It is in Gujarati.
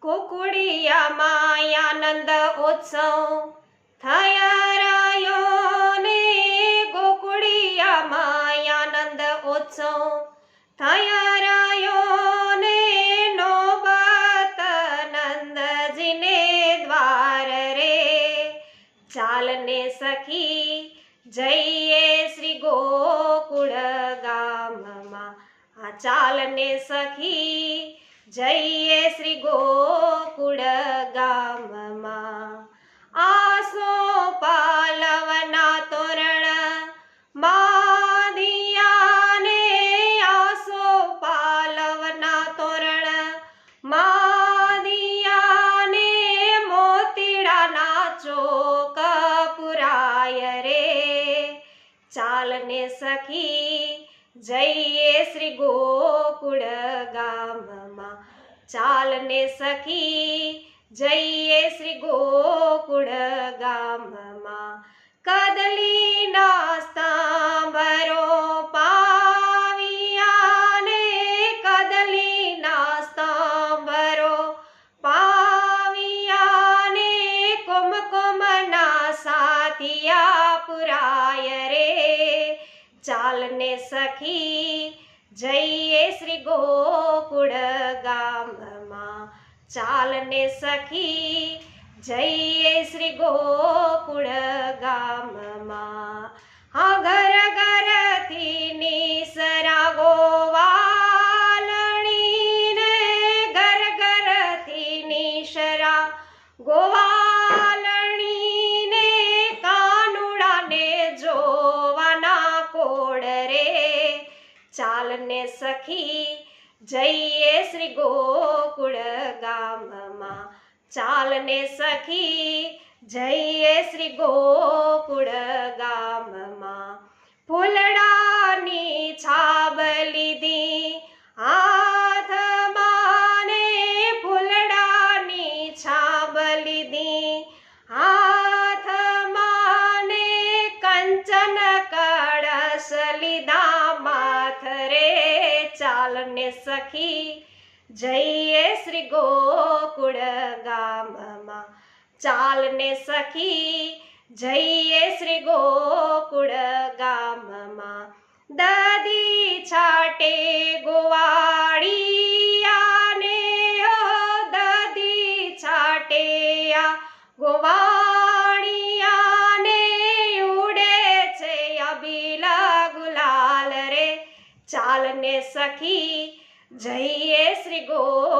ગોકુળિયામાં આનંદ ઉત્સવ થયા રહ્યો ને ગોકુળિયામાં આનંદ ઉત્સવ થયા રહ્યો ને નોબત નંદજીને દ્વાર રે ચાલને સખી જઈએ શ્રી ગોકુળ ગામમાં ચાલને સખી જઈએ શ્રી ગોકુળ ગામમાં આસો પાલવના તોરણ માદિયાને આસો પાલવના તોરણ માદિયાને મોતીડાના ચોક પુરાય રે ચાલને સખી જઈએ શ્રી ગોકુળ ગામમાં ચાલને સખી જઈએ શ્રી ગોકુળ ગામમાં કદલીના સ્તંભરો પાવિયાને કદલીના સ્તંભરો પાવિયાને કુમકુમના સાથિયા પુરાય રે ચાલને સખી જઈએ શ્રી ગોકુળ ગામમાં ચાલને સખી જઈએ શ્રી ગોકુળ ગામમાં હા ઘર ઘરથી નિસરા ગોવાલણીને ઘર ઘરથી નિસરા ગોવાલણીને કાનુડાને જોવાના કોડ રે ચાલને સખી જઈએ શ્રી ગોકુળ ગામમાં ચાલને સખી જઈએ શ્રી ગોકુળ ગામમાં ફૂલડાની છાબ લીધી હાથમાં ને ફૂલડાની છાબ લીધી હાથમાં ને કંચન કળશ લીધા માથ રે ચાલને સખી જઈએ શ્રી ગોકુળ ગામમાં ચાલને સખી જઈએ શ્રી ગોકુળ ગામમાં દદી છાટે ગોવાળિયાને દદી છાટે ગોવાળિયાને ઉડે છે અબીલ ગુલાલ રે ચાલને સખી જઈએ શ્રી ગોકુળ